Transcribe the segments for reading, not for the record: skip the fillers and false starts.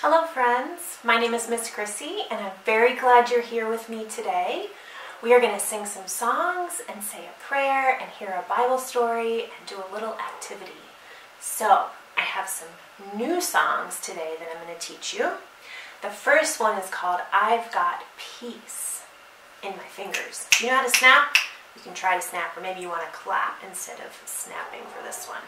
Hello friends, my name is Miss Chrissy and I'm very glad you're here with me today. We are going to sing some songs and say a prayer and hear a Bible story and do a little activity. So, I have some new songs today that I'm going to teach you. The first one is called I've Got Peace in My Fingers. Do you know how to snap? You can try to snap, or maybe you want to clap instead of snapping for this one.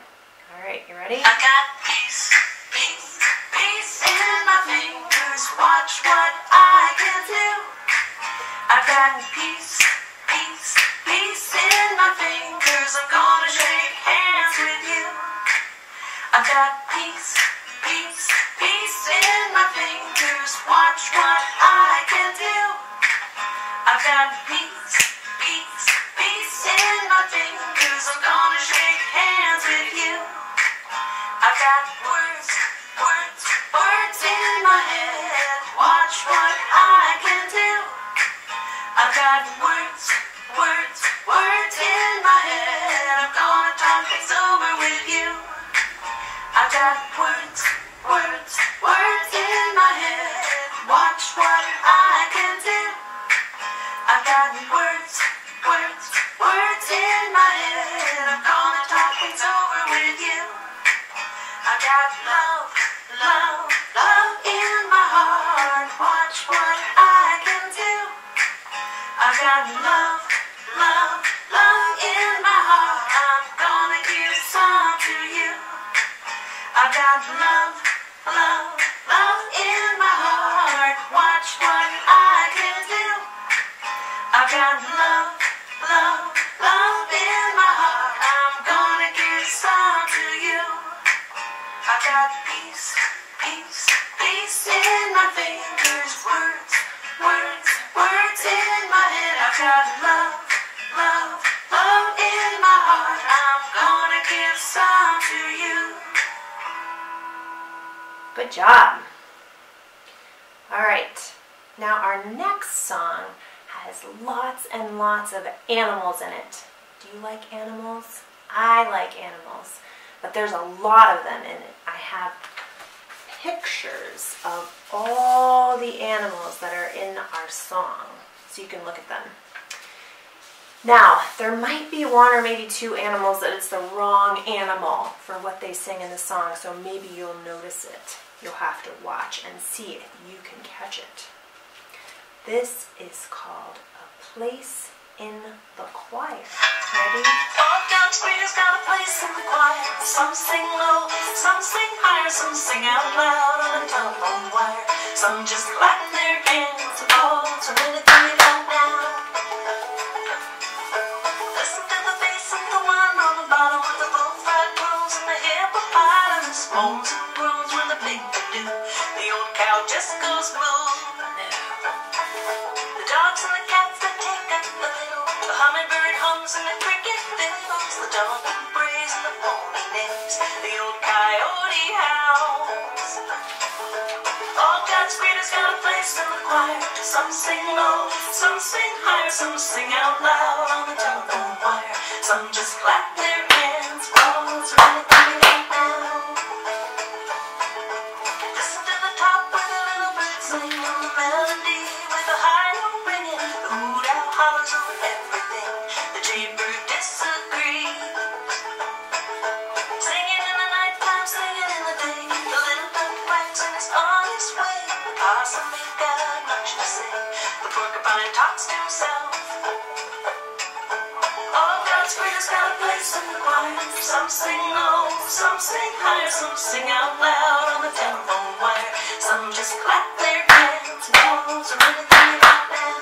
Alright, you ready? I got peace, peace, peace in my fingers. Watch what I can do. I got peace, peace, peace in my fingers. I'm gonna shake hands with you. I got peace, peace, peace in my fingers. Watch what I can do. I got peace, peace, peace in my fingers. I'm gonna shake hands with you. I got words, words, words in my head. Watch what I can do. I got words, words, words in my head. I'm gonna talk things over with you. I got words, words, words in my head. Watch what I can do. I got words, words, words in my head. I'm gonna talk things over with you. I got love, love, love in my heart. Watch what I can do. I got love, love, love in my heart. I'm gonna give some to you. I got love, love, love in my heart. Watch what I can do. I got love, love, love in my heart. I'm gonna give some to you. I got peace, peace, peace in my fingers. Words, words, words in my head. I got love, love, love in my heart. I'm gonna give some to you. Good job. Alright, now our next song has lots and lots of animals in it. Do you like animals? I like animals, but there's a lot of them in it. I have pictures of all the animals that are in our song, so you can look at them. Now, there might be one or maybe two animals that it's the wrong animal for what they sing in the song, so maybe you'll notice it. You'll have to watch and see if you can catch it. This is called A Place in the Choir. Ready? All God's creatures got a place in the choir. Some sing low, some sing higher, some sing out loud on the telephone wire. Some just clap their hands and call to anything they don't now. Listen to the bass and the one on the bottom with the bullfrog groans and the hippopotamus moans and groans when the big do. The old cow just goes moo. The dogs and the cats that take up the little. The hummingbird hums and the cricket fiddles. The dog brays and the pony neighs. The old coyote howls. All God's creatures got a place in the choir. Some sing low, some sing higher, some sing out loud on the telephone wire. Some just clap their hands, rolls or anything they don't know. Listen to the top where the little birds sing on the melody with the high note ringing. The hoot owl hollers over everything. The jaybird disagrees. Singing in the nighttime, singing in the day. The little duck quacks and is on his way. The possum ain't got much to say. The porcupine talks to himself. All God's creatures got a place in the choir. Some sing low, some sing higher, some sing out loud on the telephone wire. Some just clap their hands and calls or anything they got now.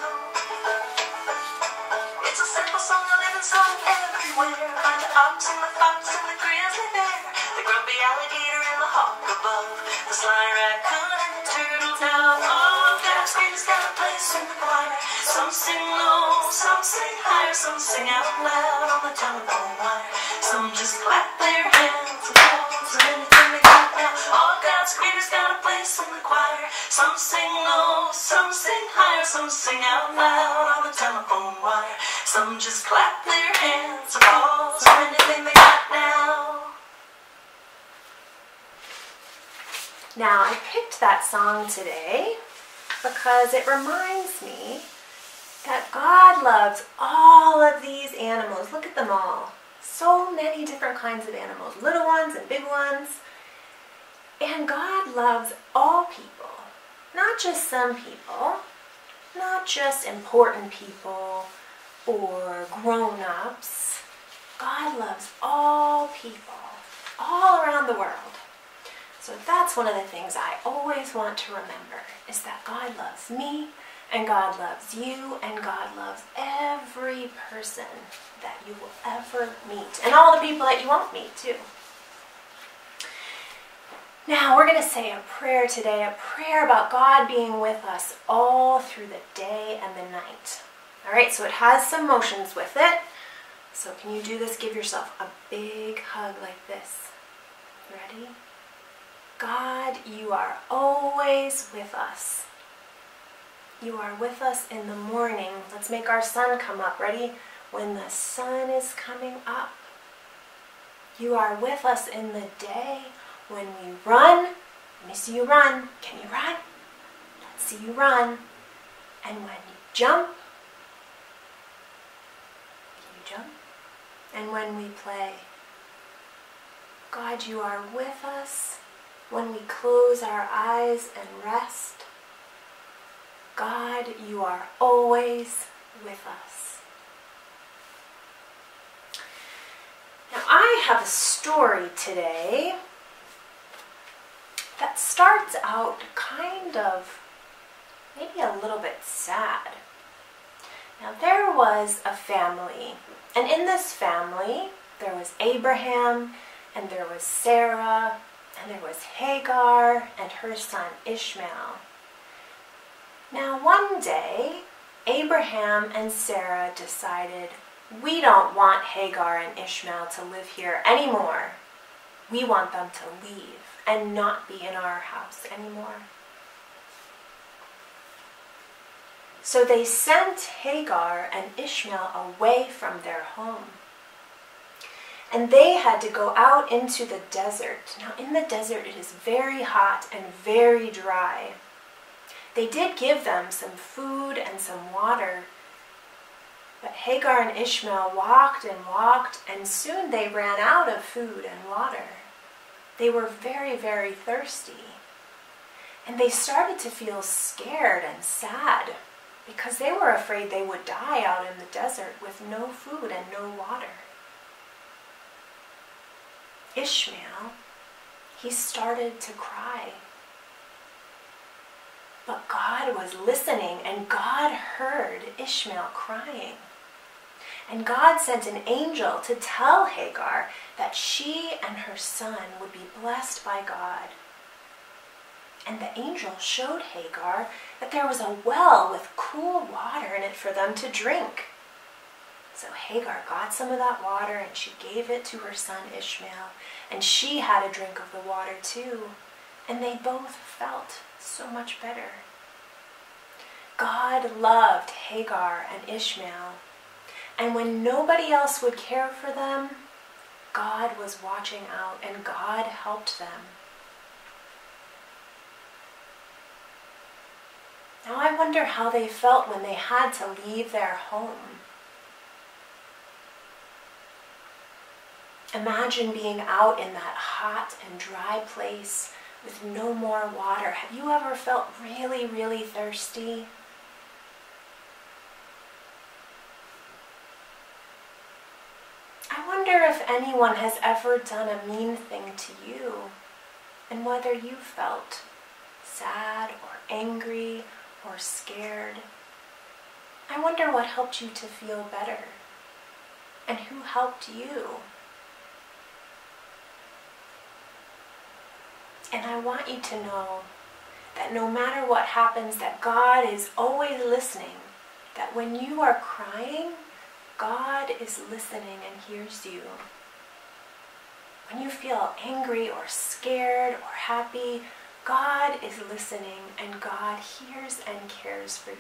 It's a simple song, a living song everywhere. Find the ox and the fox and the grizzly bear, the grumpy alligator and the hawk above, the sly raccoon and the turtle dove. All God's creatures got a place in the choir. Some sing low, some sing higher, some sing out loud on the telephone wire. Some just clap their hands and calls or anything they got now. All God's creatures got a place in the choir. Some sing low, some sing higher, some sing out loud on the telephone wire. Some just clap their hands and calls or anything they got now. Now I picked that song today because it reminds me that God loves all of these animals. Look at them all. So many different kinds of animals, little ones and big ones. And God loves all people, not just some people, not just important people or grown-ups. God loves all people, all around the world. So that's one of the things I always want to remember, is that God loves me, and God loves you, and God loves every person that you will ever meet, and all the people that you won't meet too. Now we're going to say a prayer today, a prayer about God being with us all through the day and the night. All right, so it has some motions with it. So can you do this? Give yourself a big hug like this. Ready? God, you are always with us. You are with us in the morning. Let's make our sun come up. Ready? When the sun is coming up. You are with us in the day when we run. Let me see you run. Can you run? Let's see you run. And when you jump. Can you jump? And when we play. God, you are with us when we close our eyes and rest. God, you are always with us. Now, I have a story today that starts out kind of maybe a little bit sad. Now, there was a family, and in this family, there was Abraham, and there was Sarah, and there was Hagar and her son Ishmael. Now one day, Abraham and Sarah decided, we don't want Hagar and Ishmael to live here anymore. We want them to leave and not be in our house anymore. So they sent Hagar and Ishmael away from their home. And they had to go out into the desert. Now in the desert it is very hot and very dry. They did give them some food and some water, but Hagar and Ishmael walked, and soon they ran out of food and water. They were very, very thirsty. And they started to feel scared and sad because they were afraid they would die out in the desert with no food and no water. Ishmael, he started to cry. But God was listening, and God heard Ishmael crying. And God sent an angel to tell Hagar that she and her son would be blessed by God. And the angel showed Hagar that there was a well with cool water in it for them to drink. So Hagar got some of that water and she gave it to her son Ishmael, and she had a drink of the water too, and they both felt so much better. God loved Hagar and Ishmael, and when nobody else would care for them, God was watching out and God helped them. Now I wonder how they felt when they had to leave their home. Imagine being out in that hot and dry place with no more water. Have you ever felt really, really thirsty? I wonder if anyone has ever done a mean thing to you, and whether you felt sad or angry or scared. I wonder what helped you to feel better, and who helped you. And I want you to know that no matter what happens, that God is always listening. That when you are crying, God is listening and hears you. When you feel angry or scared or happy, God is listening and God hears and cares for you.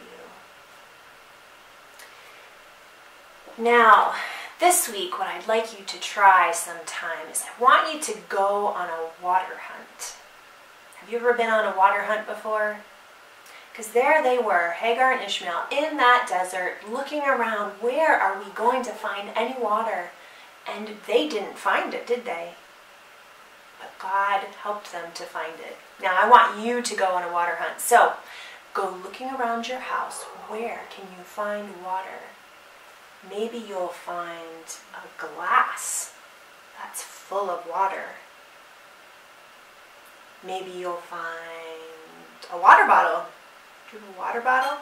Now, this week, what I'd like you to try sometime is I want you to go on a water hunt. Have you ever been on a water hunt before? Because there they were, Hagar and Ishmael, in that desert, looking around, where are we going to find any water? And they didn't find it, did they? But God helped them to find it. Now I want you to go on a water hunt. So, go looking around your house. Where can you find water? Maybe you'll find a glass that's full of water. Maybe you'll find a water bottle. Do you have a water bottle?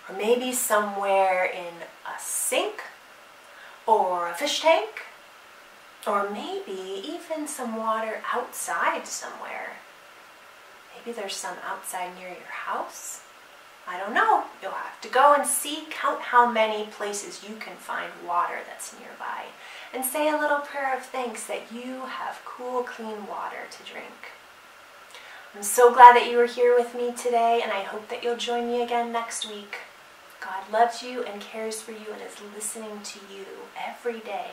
Or maybe somewhere in a sink or a fish tank. Or maybe even some water outside somewhere. Maybe there's some outside near your house. I don't know. You'll have to go and see, count how many places you can find water that's nearby. And say a little prayer of thanks that you have cool, clean water to drink. I'm so glad that you were here with me today, and I hope that you'll join me again next week. God loves you and cares for you and is listening to you every day.